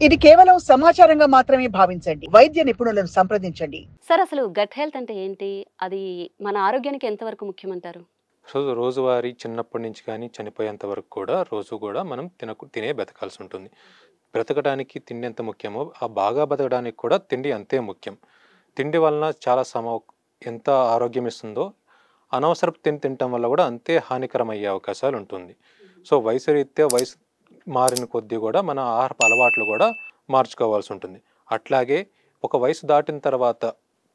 ఇది కేవలం సమాచారంగా మాత్రమే భావించండి. వైద్య నిపుణులను సంప్రదించండి. సార్ అసలు గట్ హెల్త్ అంటే ఏంటి? అది మన ఆరోగ్యానికి ఎంతవరకు ముఖ్యమంటారు? రోజువారీ చిన్నప్పటి నుంచి కానీ చనిపోయేంత వరకు కూడా రోజు కూడా మనం తినే బతకాల్సి ఉంటుంది. బ్రతకడానికి తిండి ఎంత ముఖ్యమో ఆ బాగా బతకడానికి కూడా తిండి అంతే ముఖ్యం. తిండి వలన చాలా ఎంత ఆరోగ్యం ఇస్తుందో అనవసరపు తినటం వల్ల కూడా అంతే హానికరం అయ్యే అవకాశాలు ఉంటుంది. సో వయసు మారిన కొద్దీ కూడా మన ఆహారపు అలవాట్లు కూడా మార్చుకోవాల్సి ఉంటుంది. అట్లాగే ఒక వయసు దాటిన తర్వాత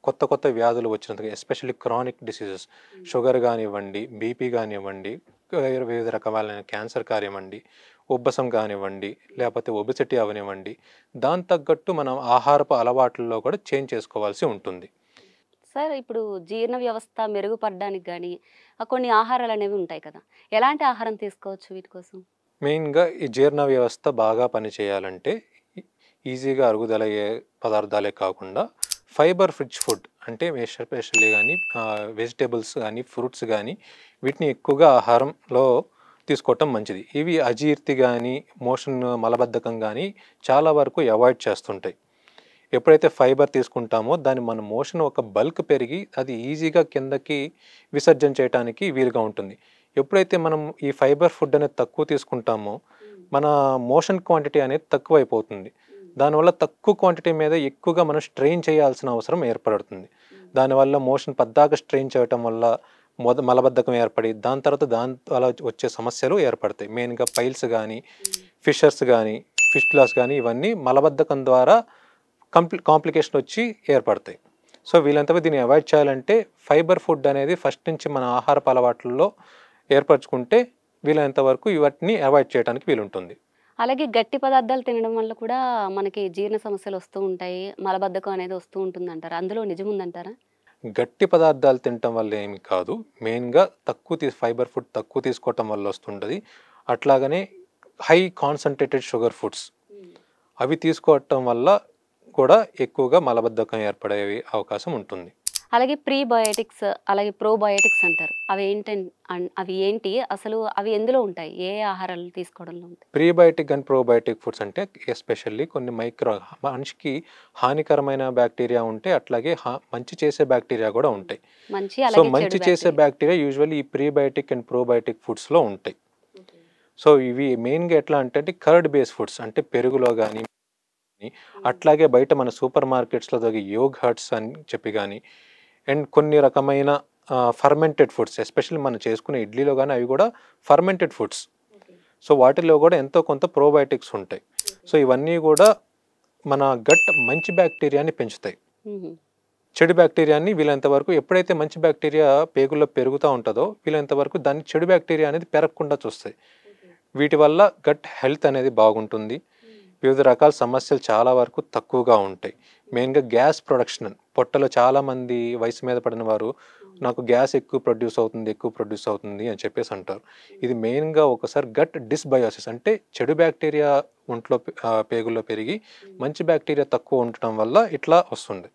కొత్త వ్యాధులు వచ్చినందుకు ఎస్పెషల్లీ క్రానిక్ డిసీజెస్ షుగర్ కానివ్వండి, బీపీ కానివ్వండి, వివిధ రకాలైన క్యాన్సర్ కానివ్వండి, ఉబ్బసం కానివ్వండి, లేకపోతే ఒబెసిటీ అవనివ్వండి, దాని తగ్గట్టు మనం ఆహారపు అలవాట్లలో కూడా చేంజ్ చేసుకోవాల్సి ఉంటుంది. సార్ ఇప్పుడు జీర్ణ వ్యవస్థ మెరుగుపడడానికి గానీ కొన్ని ఆహారాలనేవి ఉంటాయి కదా! ఎలాంటి ఆహారం తీసుకోవచ్చు వీటి కోసం? మెయిన్గా ఈ జీర్ణ వ్యవస్థ బాగా పనిచేయాలంటే ఈజీగా అరుగుదలయ్యే పదార్థాలే కాకుండా ఫైబర్ రిచ్ ఫుడ్ అంటే ఎస్పెషల్లీ కానీ వెజిటేబుల్స్ కానీ ఫ్రూట్స్ కానీ వీటిని ఎక్కువగా ఆహారంలో తీసుకోవటం మంచిది. ఇవి అజీర్తి కానీ మలబద్ధకం కానీ చాలా వరకు అవాయిడ్ చేస్తుంటాయి. ఎప్పుడైతే ఫైబర్ తీసుకుంటామో దాని మన మోషన్ ఒక బల్క్ పెరిగి అది ఈజీగా కిందకి విసర్జన చేయడానికి వీలుగా ఉంటుంది. ఎప్పుడైతే మనం ఈ ఫైబర్ ఫుడ్ అనేది తక్కువ తీసుకుంటామో మన మోషన్ క్వాంటిటీ అనేది తక్కువ అయిపోతుంది. దానివల్ల తక్కువ క్వాంటిటీ మీద ఎక్కువగా మనం స్ట్రెయిన్ చేయాల్సిన అవసరం ఏర్పడుతుంది. దానివల్ల మోషన్ పద్దాక స్ట్రెయిన్ చేయటం వల్ల మలబద్ధకం ఏర్పడి దాని తర్వాత వల్ల వచ్చే సమస్యలు ఏర్పడతాయి. మెయిన్గా పైల్స్ కానీ, ఫిషర్స్ కానీ, ఫిస్టులాస్ కానీ ఇవన్నీ మలబద్ధకం ద్వారా కాంప్లికేషన్ వచ్చి ఏర్పడతాయి. సో వీళ్ళంతవరకు దీన్ని అవాయిడ్ చేయాలంటే ఫైబర్ ఫుడ్ అనేది ఫస్ట్ నుంచి మన ఆహారపు అలవాట్లలో ఏర్పరచుకుంటే వీలైనంత వరకు ఇవన్నీ అవాయిడ్ చేయడానికి వీలుంటుంది. అలాగే గట్టి పదార్థాలు తినడం వల్ల కూడా మనకి జీర్ణ సమస్యలు వస్తూ ఉంటాయి. మలబద్ధకం అనేది వస్తూ ఉంటుందంటారా? అందులో నిజముందంటారా? గట్టి పదార్థాలు తినటం వల్ల ఏమి కాదు. మెయిన్గా ఫైబర్ ఫుడ్ తక్కువ తీసుకోవటం వల్ల వస్తుంటుంది. అట్లాగనే హై కాన్సన్ట్రేటెడ్ షుగర్ ఫుడ్స్ అవి తీసుకోవటం వల్ల కూడా ఎక్కువగా మలబద్ధకం ఏర్పడే అవకాశం ఉంటుంది. అలాగే ప్రీబయోటిక్స్ అలాగే ప్రోబయోటిక్స్ అంటారు. అవి ఏంటి? అసలు అవి ఎందులో ఉంటాయి? ఏ ఆహారాలు తీసుకోవడంలో ఉంటాయి? ప్రీబయోటిక్ అండ్ ప్రోబయోటిక్ ఫుడ్స్ అంటే ఎస్పెషల్లీ కొన్ని మనిషికి హానికరమైన బ్యాక్టీరియా ఉంటే అట్లాగే మంచి చేసే బ్యాక్టీరియా కూడా ఉంటాయి. సో మంచి చేసే బ్యాక్టీరియా యూజువల్లీ ఈ ప్రీబయోటిక్ అండ్ ప్రోబయోటిక్ ఫుడ్స్లో ఉంటాయి. సో ఇవి మెయిన్గా ఎట్లా అంటే కర్డ్ బేస్ ఫుడ్స్ అంటే పెరుగులో కానీ అట్లాగే బయట మన సూపర్ మార్కెట్స్లో దొరికే యోగర్ట్స్ అని చెప్పి కానీ అండ్ కొన్ని రకమైన ఫర్మెంటెడ్ ఫుడ్స్ ఎస్పెషల్లీ మనం చేసుకునే ఇడ్లీలో కానీ అవి కూడా ఫర్మెంటెడ్ ఫుడ్స్. సో వాటిలో కూడా ఎంతో కొంత ప్రోబయోటిక్స్ ఉంటాయి. సో ఇవన్నీ కూడా మన గట్ మంచి బ్యాక్టీరియాని పెంచుతాయి. చెడు బ్యాక్టీరియాని వీలైనంత వరకు ఎప్పుడైతే మంచి బ్యాక్టీరియా పేగుల్లో పెరుగుతూ ఉంటుందో వీలైనంత వరకు దాన్ని చెడు బ్యాక్టీరియా అనేది పెరగకుండా చూస్తాయి. వీటి వల్ల గట్ హెల్త్ అనేది బాగుంటుంది. వివిధ రకాల సమస్యలు చాలా వరకు తక్కువగా ఉంటాయి. మెయిన్గా గ్యాస్ ప్రొడక్షన్ పొట్టలో చాలామంది వయసు మీద పడిన వారు నాకు గ్యాస్ ఎక్కువ ప్రొడ్యూస్ అవుతుంది అని చెప్పేసి అంటారు. ఇది మెయిన్గా ఒకసారి గట్ డిస్బయోసిస్ అంటే చెడు బ్యాక్టీరియా ఒంట్లో పేగుల్లో పెరిగి మంచి బ్యాక్టీరియా తక్కువ ఉండటం వల్ల ఇట్లా వస్తుంది.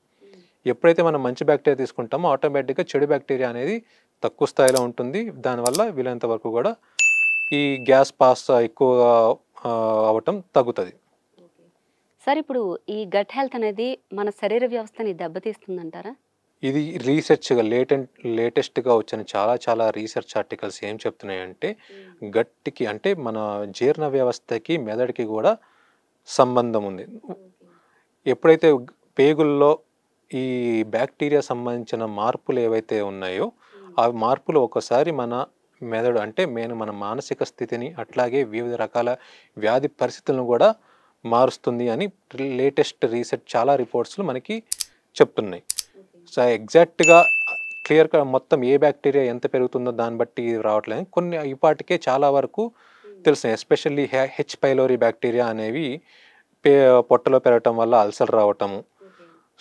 ఎప్పుడైతే మనం మంచి బ్యాక్టీరియా తీసుకుంటామో ఆటోమేటిక్గా చెడు బ్యాక్టీరియా అనేది తక్కువ స్థాయిలో ఉంటుంది. దానివల్ల వీలైనంత వరకు కూడా ఈ గ్యాస్ పాస్ ఎక్కువగా అవటం తగ్గుతుంది. సార్ ఇప్పుడు ఈ గట్ హెల్త్ అనేది మన శరీర వ్యవస్థని దెబ్బతీస్తుందంటారా? ఇది లేటెస్ట్గా వచ్చిన చాలా రీసెర్చ్ ఆర్టికల్స్ ఏం చెప్తున్నాయంటే గట్టికి అంటే మన జీర్ణ వ్యవస్థకి మెదడుకి కూడా సంబంధం ఉంది. ఎప్పుడైతే పేగుల్లో ఈ బ్యాక్టీరియా సంబంధించిన మార్పులు ఏవైతే ఉన్నాయో ఆ మార్పులు ఒకసారి మన మెదడు అంటే మన మానసిక స్థితిని అట్లాగే వివిధ రకాల వ్యాధి పరిస్థితులను కూడా మారుస్తుంది అని లేటెస్ట్ రీసెర్చ్ చాలా రిపోర్ట్స్లు మనకి చెప్తున్నాయి. సో ఎగ్జాక్ట్గా క్లియర్గా మొత్తం ఏ బ్యాక్టీరియా ఎంత పెరుగుతుందో దాన్ని బట్టి రావట్లేదు. కొన్ని ఇపాటికే చాలా వరకు తెలుసు. ఎస్పెషల్లీ హెచ్ పైలోరీ బ్యాక్టీరియా అనేవి పొట్టలో పెరగటం వల్ల అల్సర్ రావటము.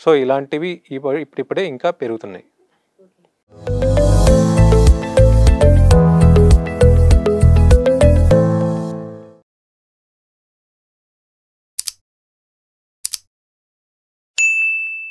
సో ఇలాంటివి ఇప్పుడిప్పుడే ఇంకా పెరుగుతున్నాయి.